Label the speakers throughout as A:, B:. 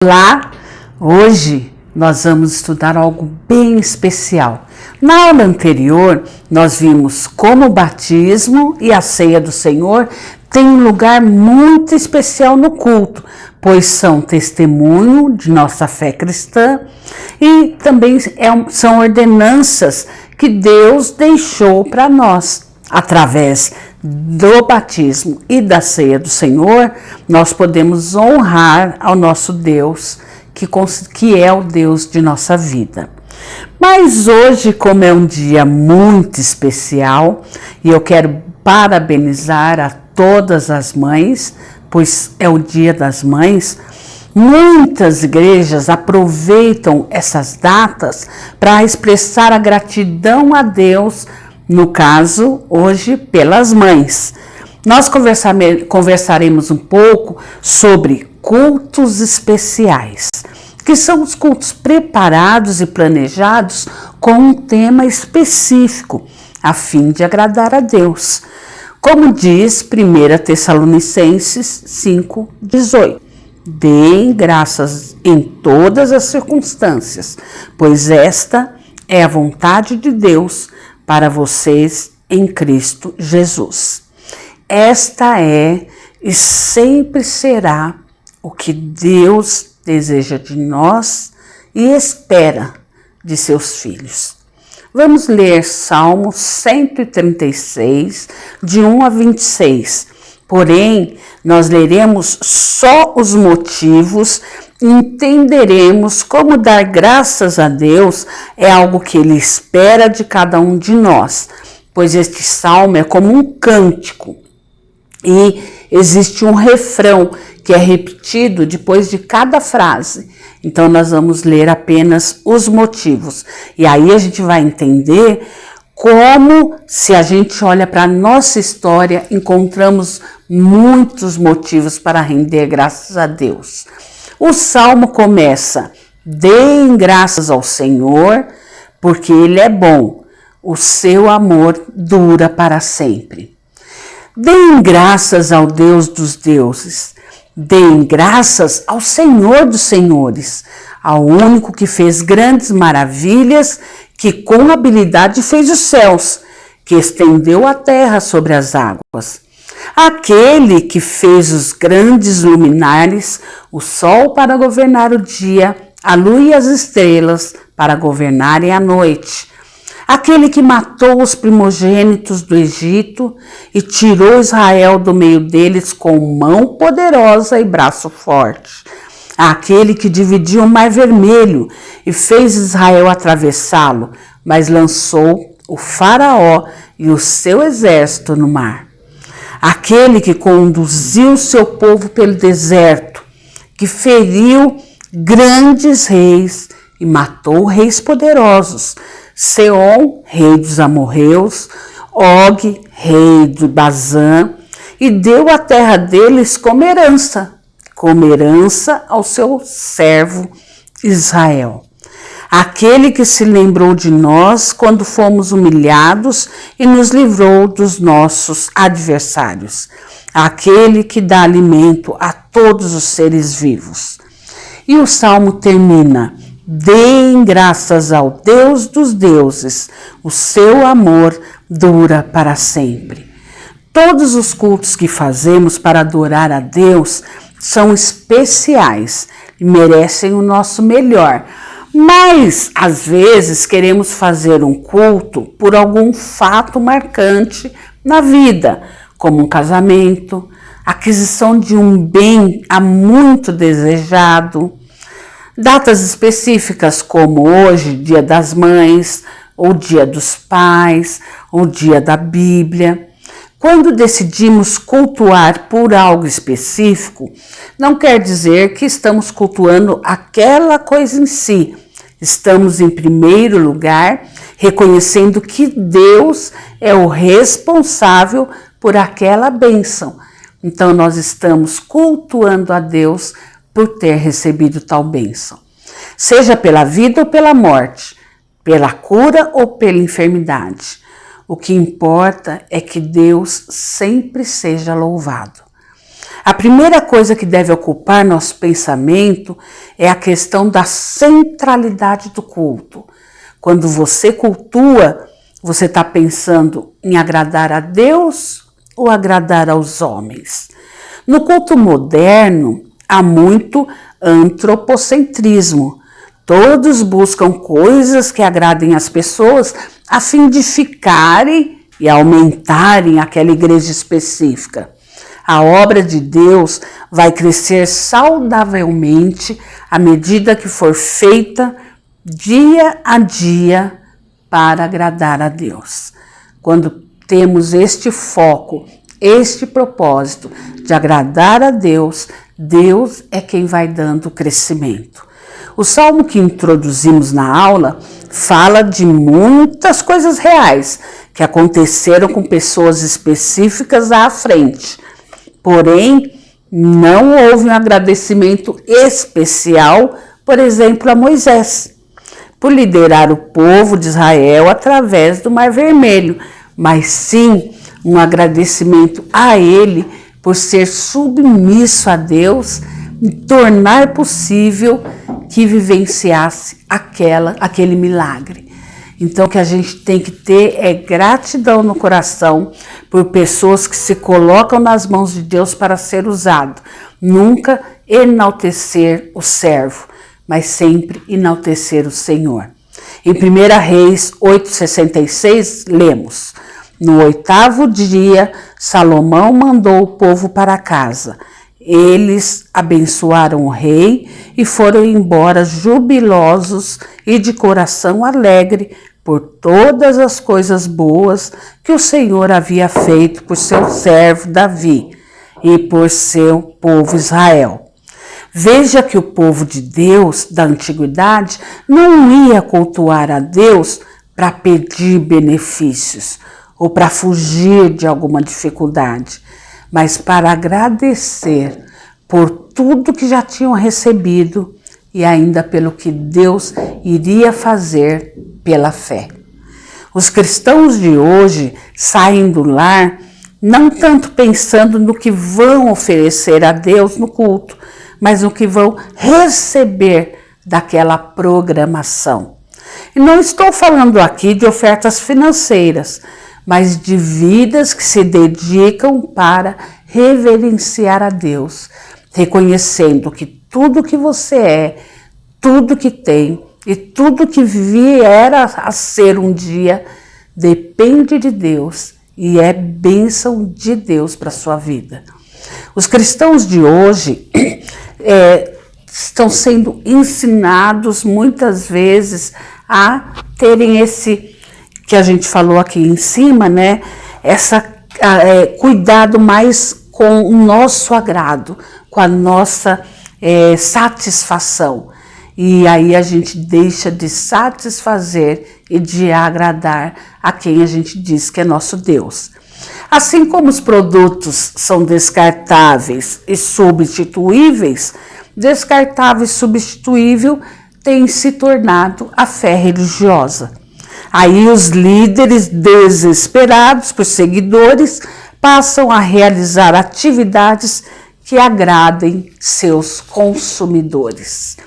A: Olá! Hoje nós vamos estudar algo bem especial. Na aula anterior, nós vimos como o batismo e a ceia do Senhor têm um lugar muito especial no culto, pois são testemunho de nossa fé cristã e também são ordenanças que Deus deixou para nós. Através do batismo e da ceia do Senhor, nós podemos honrar ao nosso Deus, que é o Deus de nossa vida. Mas hoje, como é um dia muito especial, e eu quero parabenizar a todas as mães, pois é o Dia das Mães, muitas igrejas aproveitam essas datas para expressar a gratidão a Deus, no caso, hoje, pelas mães. Nós conversaremos um pouco sobre cultos especiais, que são os cultos preparados e planejados com um tema específico, a fim de agradar a Deus. Como diz 1 Tessalonicenses 5:18. Deem graças em todas as circunstâncias, pois esta é a vontade de Deus para vocês em Cristo Jesus. Esta é e sempre será o que Deus deseja de nós e espera de seus filhos. Vamos ler Salmo 136, de 1 a 26. Porém, nós leremos só os motivos e entenderemos como dar graças a Deus é algo que Ele espera de cada um de nós, pois este salmo é como um cântico e existe um refrão que é repetido depois de cada frase. Então, nós vamos ler apenas os motivos e aí a gente vai entender como, se a gente olha para a nossa história, encontramos muitos motivos para render graças a Deus. O salmo começa: deem graças ao Senhor, porque Ele é bom, o seu amor dura para sempre. Deem graças ao Deus dos deuses, deem graças ao Senhor dos senhores, ao único que fez grandes maravilhas, que com habilidade fez os céus, que estendeu a terra sobre as águas. Aquele que fez os grandes luminares, o sol para governar o dia, a lua e as estrelas para governarem a noite. Aquele que matou os primogênitos do Egito e tirou Israel do meio deles com mão poderosa e braço forte. Aquele que dividiu o mar vermelho e fez Israel atravessá-lo, mas lançou o faraó e o seu exército no mar. Aquele que conduziu seu povo pelo deserto, que feriu grandes reis e matou reis poderosos, Seom, rei dos amorreus, Og, rei do Bazã, e deu a terra deles como herança ao seu servo Israel. Aquele que se lembrou de nós quando fomos humilhados e nos livrou dos nossos adversários. Aquele que dá alimento a todos os seres vivos. E o salmo termina: deem graças ao Deus dos deuses, o seu amor dura para sempre. Todos os cultos que fazemos para adorar a Deus são especiais e merecem o nosso melhor. Mas, às vezes, queremos fazer um culto por algum fato marcante na vida, como um casamento, aquisição de um bem há muito desejado, datas específicas como hoje, Dia das Mães, ou Dia dos Pais, ou Dia da Bíblia. Quando decidimos cultuar por algo específico, não quer dizer que estamos cultuando aquela coisa em si. Estamos, em primeiro lugar, reconhecendo que Deus é o responsável por aquela bênção. Então, nós estamos cultuando a Deus por ter recebido tal bênção. Seja pela vida ou pela morte, pela cura ou pela enfermidade. O que importa é que Deus sempre seja louvado. A primeira coisa que deve ocupar nosso pensamento é a questão da centralidade do culto. Quando você cultua, você está pensando em agradar a Deus ou agradar aos homens? No culto moderno, há muito antropocentrismo. Todos buscam coisas que agradem as pessoas a fim de ficarem e aumentarem aquela igreja específica. A obra de Deus vai crescer saudavelmente à medida que for feita dia a dia para agradar a Deus. Quando temos este foco, este propósito de agradar a Deus, Deus é quem vai dando crescimento. O salmo que introduzimos na aula fala de muitas coisas reais que aconteceram com pessoas específicas à frente. Porém, não houve um agradecimento especial, por exemplo, a Moisés, por liderar o povo de Israel através do Mar Vermelho, mas sim um agradecimento a ele por ser submisso a Deus e tornar possível que vivenciasse aquele milagre. Então, o que a gente tem que ter é gratidão no coração por pessoas que se colocam nas mãos de Deus para ser usado. Nunca enaltecer o servo, mas sempre enaltecer o Senhor. Em 1 Reis 8,66, lemos: No 8º dia, Salomão mandou o povo para casa. Eles abençoaram o rei e foram embora jubilosos e de coração alegre por todas as coisas boas que o Senhor havia feito por seu servo Davi e por seu povo Israel. Veja que o povo de Deus da antiguidade não ia cultuar a Deus para pedir benefícios ou para fugir de alguma dificuldade, mas para agradecer por tudo que já tinham recebido e ainda pelo que Deus iria fazer pela fé. Os cristãos de hoje saem do lar não tanto pensando no que vão oferecer a Deus no culto, mas no que vão receber daquela programação. E não estou falando aqui de ofertas financeiras, mas de vidas que se dedicam para reverenciar a Deus, reconhecendo que tudo que você é, tudo que tem e tudo que vier a ser um dia depende de Deus e é bênção de Deus para a sua vida. Os cristãos de hoje estão sendo ensinados muitas vezes a terem esse que a gente falou aqui em cima, né? Cuidado mais com o nosso agrado, com a nossa satisfação. E aí a gente deixa de satisfazer e de agradar a quem a gente diz que é nosso Deus. Assim como os produtos são descartáveis e substituíveis, descartável e substituível tem se tornado a fé religiosa. Aí os líderes, desesperados por seguidores, passam a realizar atividades que agradem seus consumidores.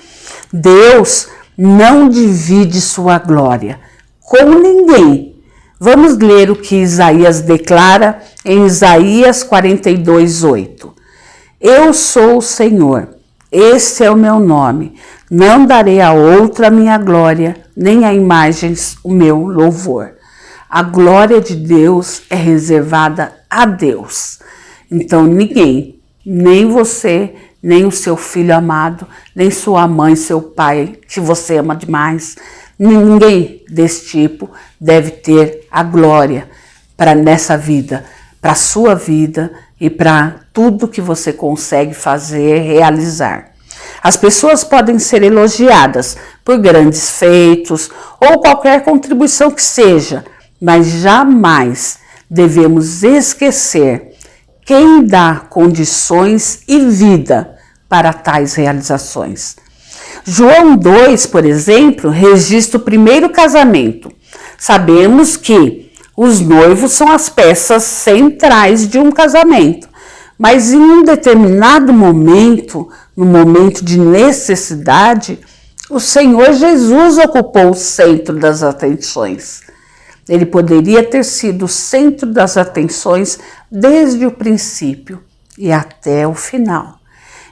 A: Deus não divide sua glória com ninguém. Vamos ler o que Isaías declara em Isaías 42:8. Eu sou o Senhor, esse é o meu nome. Não darei a outra a minha glória, nem a imagens o meu louvor. A glória de Deus é reservada a Deus. Então ninguém, nem você, nem o seu filho amado, nem sua mãe, seu pai, que você ama demais, ninguém desse tipo deve ter a glória para nessa vida, para a sua vida e para tudo que você consegue fazer, realizar. As pessoas podem ser elogiadas por grandes feitos ou qualquer contribuição que seja, mas jamais devemos esquecer quem dá condições e vida para tais realizações. João 2, por exemplo, registra o primeiro casamento. Sabemos que os noivos são as peças centrais de um casamento, mas em um determinado momento, no momento de necessidade, o Senhor Jesus ocupou o centro das atenções. Ele poderia ter sido o centro das atenções desde o princípio e até o final.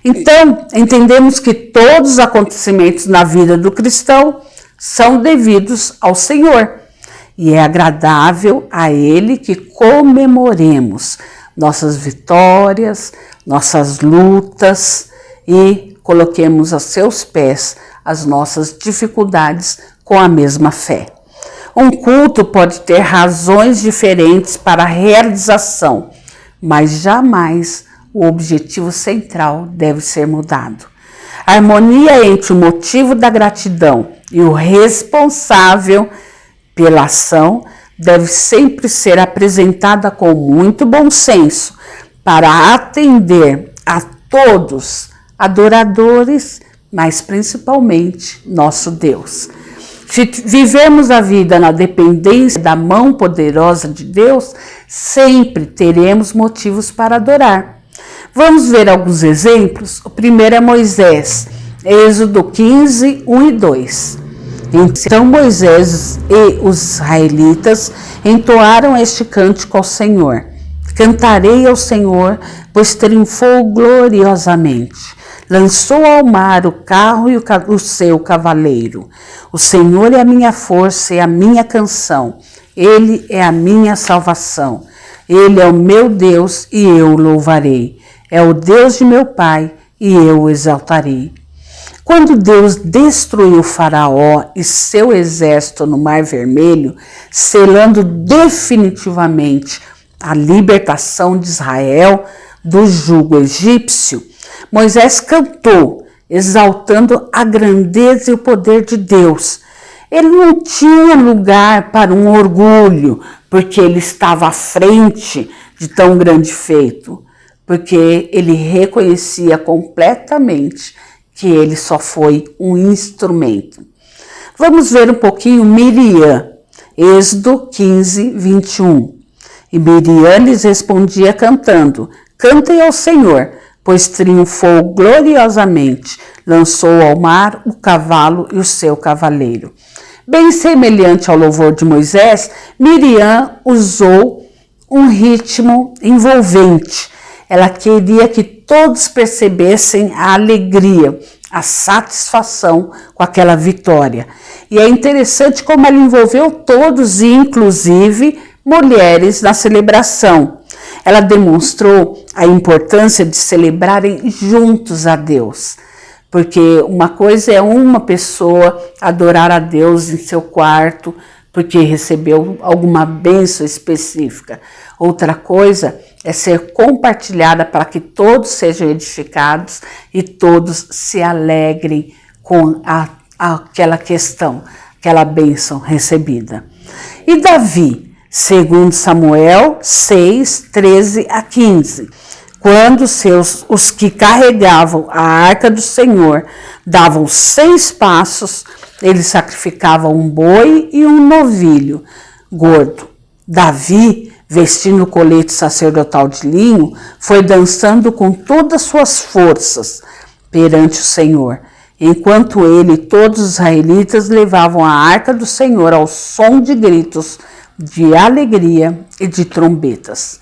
A: Então, entendemos que todos os acontecimentos na vida do cristão são devidos ao Senhor. E é agradável a Ele que comemoremos nossas vitórias, nossas lutas e coloquemos a seus pés as nossas dificuldades com a mesma fé. Um culto pode ter razões diferentes para a realização, mas jamais o objetivo central deve ser mudado. A harmonia entre o motivo da gratidão e o responsável pela ação deve sempre ser apresentada com muito bom senso para atender a todos, adoradores, mas principalmente nosso Deus. Se vivemos a vida na dependência da mão poderosa de Deus, sempre teremos motivos para adorar. Vamos ver alguns exemplos? O primeiro é Moisés, Êxodo 15, 1 e 2. Então Moisés e os israelitas entoaram este cântico ao Senhor. Cantarei ao Senhor, pois triunfou gloriosamente. Lançou ao mar o carro e o seu cavaleiro. O Senhor é a minha força e a minha canção. Ele é a minha salvação. Ele é o meu Deus e eu o louvarei. É o Deus de meu pai e eu o exaltarei. Quando Deus destruiu Faraó e seu exército no Mar Vermelho, selando definitivamente a libertação de Israel do jugo egípcio, Moisés cantou, exaltando a grandeza e o poder de Deus. Ele não tinha lugar para um orgulho, porque ele estava à frente de tão grande feito, porque ele reconhecia completamente que ele só foi um instrumento. Vamos ver um pouquinho Miriam, Êxodo 15, 21. E Miriam lhes respondia cantando: Cantem ao Senhor, pois triunfou gloriosamente, lançou ao mar o cavalo e o seu cavaleiro. Bem semelhante ao louvor de Moisés, Miriam usou um ritmo envolvente. Ela queria que todos percebessem a alegria, a satisfação com aquela vitória. E é interessante como ela envolveu todos, inclusive mulheres, na celebração. Ela demonstrou a importância de celebrarem juntos a Deus. Porque uma coisa é uma pessoa adorar a Deus em seu quarto, porque recebeu alguma bênção específica. Outra coisa é ser compartilhada para que todos sejam edificados e todos se alegrem com aquela questão, aquela bênção recebida. E Davi, segundo Samuel 6, 13 a 15, quando os que carregavam a arca do Senhor davam 6 passos, eles sacrificavam um boi e um novilho gordo. Davi, vestindo o colete sacerdotal de linho, foi dançando com todas as suas forças perante o Senhor, enquanto ele e todos os israelitas levavam a arca do Senhor ao som de gritos de alegria e de trombetas.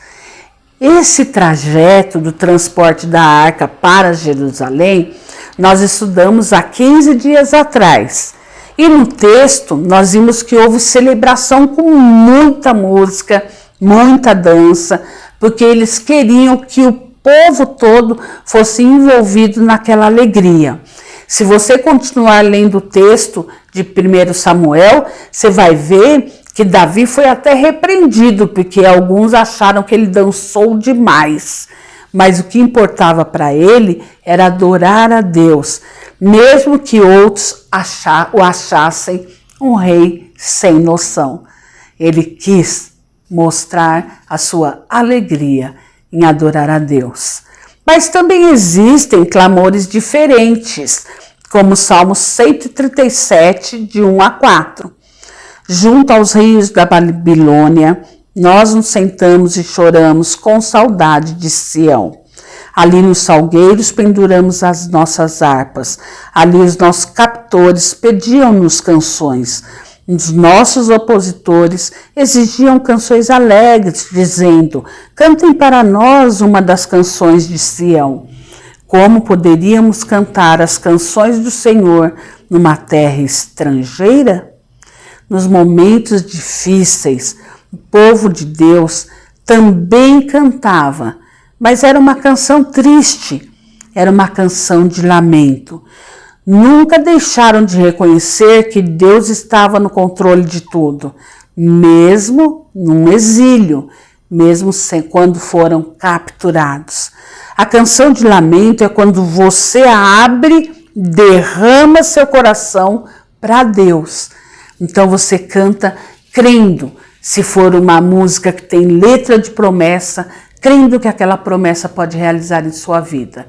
A: Esse trajeto do transporte da arca para Jerusalém, nós estudamos há 15 dias atrás. E no texto, nós vimos que houve celebração com muita música, muita dança, porque eles queriam que o povo todo fosse envolvido naquela alegria. Se você continuar lendo o texto de 1 Samuel, você vai ver que Davi foi até repreendido, porque alguns acharam que ele dançou demais. Mas o que importava para ele era adorar a Deus, mesmo que outros o achassem um rei sem noção. Ele quis mostrar a sua alegria em adorar a Deus. Mas também existem clamores diferentes, como o Salmo 137, de 1 a 4. Junto aos rios da Babilônia, nós nos sentamos e choramos com saudade de Sião. Ali nos salgueiros penduramos as nossas harpas. Ali os nossos captores pediam-nos canções. Os nossos opositores exigiam canções alegres, dizendo: cantem para nós uma das canções de Sião. Como poderíamos cantar as canções do Senhor numa terra estrangeira? Nos momentos difíceis, o povo de Deus também cantava, mas era uma canção triste, era uma canção de lamento. Nunca deixaram de reconhecer que Deus estava no controle de tudo, mesmo num exílio, mesmo quando foram capturados. A canção de lamento é quando você abre, derrama seu coração para Deus. Então você canta crendo, se for uma música que tem letra de promessa, crendo que aquela promessa pode realizar em sua vida.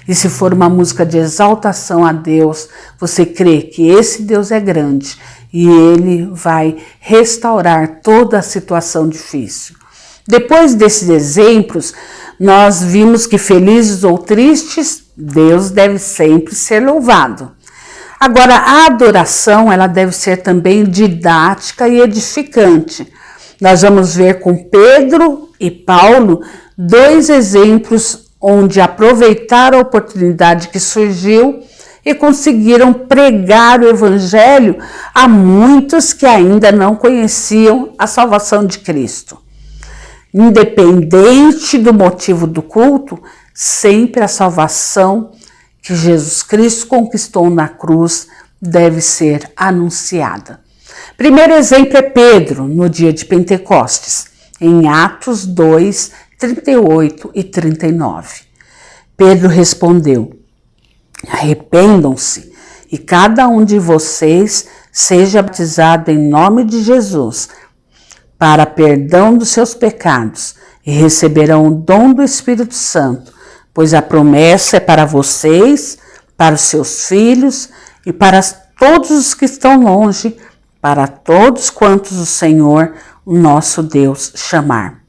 A: E se for uma música de exaltação a Deus, você crê que esse Deus é grande e Ele vai restaurar toda a situação difícil. Depois desses exemplos, nós vimos que felizes ou tristes, Deus deve sempre ser louvado. Agora, a adoração, ela deve ser também didática e edificante. Nós vamos ver com Pedro e Paulo 2 exemplos onde aproveitaram a oportunidade que surgiu e conseguiram pregar o evangelho a muitos que ainda não conheciam a salvação de Cristo. Independente do motivo do culto, sempre a salvação que Jesus Cristo conquistou na cruz deve ser anunciada. Primeiro exemplo é Pedro, no dia de Pentecostes, em Atos 2, 38 e 39. Pedro respondeu: arrependam-se e cada um de vocês seja batizado em nome de Jesus para perdão dos seus pecados e receberão o dom do Espírito Santo, pois a promessa é para vocês, para os seus filhos e para todos os que estão longe, para todos quantos o Senhor, o nosso Deus, chamar.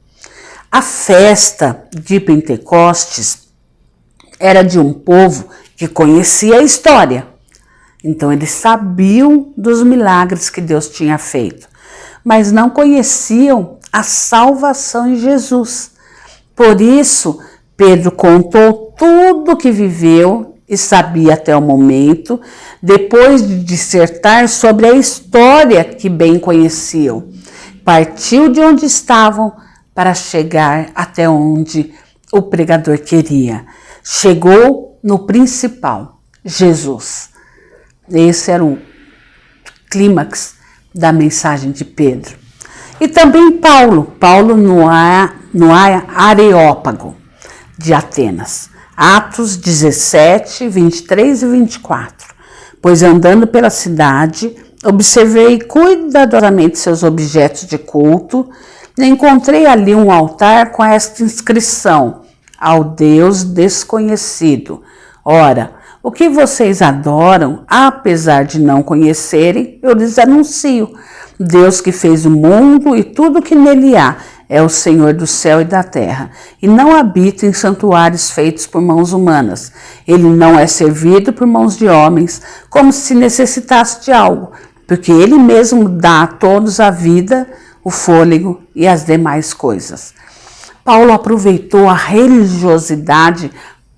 A: A festa de Pentecostes era de um povo que conhecia a história. Então eles sabiam dos milagres que Deus tinha feito, mas não conheciam a salvação em Jesus. Por isso, Pedro contou tudo o que viveu e sabia até o momento, depois de dissertar sobre a história que bem conheciam. Partiu de onde estavam para chegar até onde o pregador queria. Chegou no principal, Jesus. Esse era o clímax da mensagem de Pedro. E também Paulo no Areópago de Atenas. Atos 17, 23 e 24. Pois andando pela cidade, observei cuidadosamente seus objetos de culto e encontrei ali um altar com esta inscrição: ao Deus desconhecido. Ora, o que vocês adoram, apesar de não conhecerem, eu lhes anuncio. Deus que fez o mundo e tudo que nele há é o Senhor do céu e da terra, e não habita em santuários feitos por mãos humanas. Ele não é servido por mãos de homens, como se necessitasse de algo, porque ele mesmo dá a todos a vida, o fôlego e as demais coisas. Paulo aproveitou a religiosidade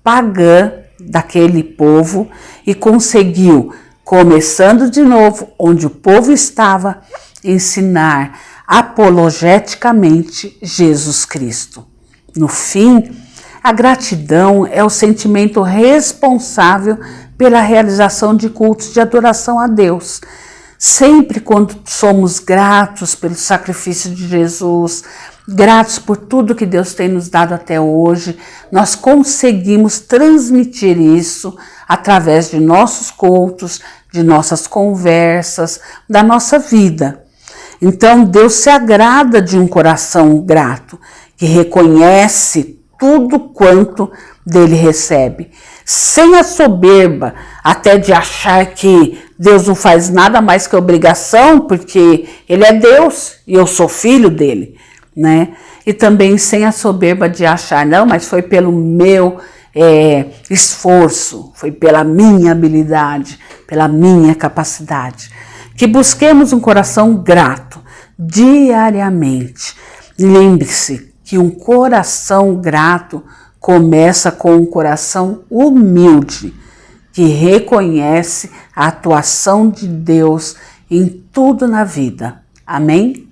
A: pagã daquele povo e conseguiu, começando de novo onde o povo estava, ensinar apologeticamente Jesus Cristo. No fim, a gratidão é o sentimento responsável pela realização de cultos de adoração a Deus. Sempre quando somos gratos pelo sacrifício de Jesus, gratos por tudo que Deus tem nos dado até hoje, nós conseguimos transmitir isso através de nossos cultos, de nossas conversas, da nossa vida. Então Deus se agrada de um coração grato, que reconhece tudo quanto dele recebe, sem a soberba até de achar que Deus não faz nada mais que obrigação, porque ele é Deus e eu sou filho dele, né? E também sem a soberba de achar, não, mas foi pelo meu esforço, foi pela minha habilidade, pela minha capacidade. Que busquemos um coração grato diariamente. Lembre-se que um coração grato começa com um coração humilde, que reconhece a atuação de Deus em tudo na vida. Amém?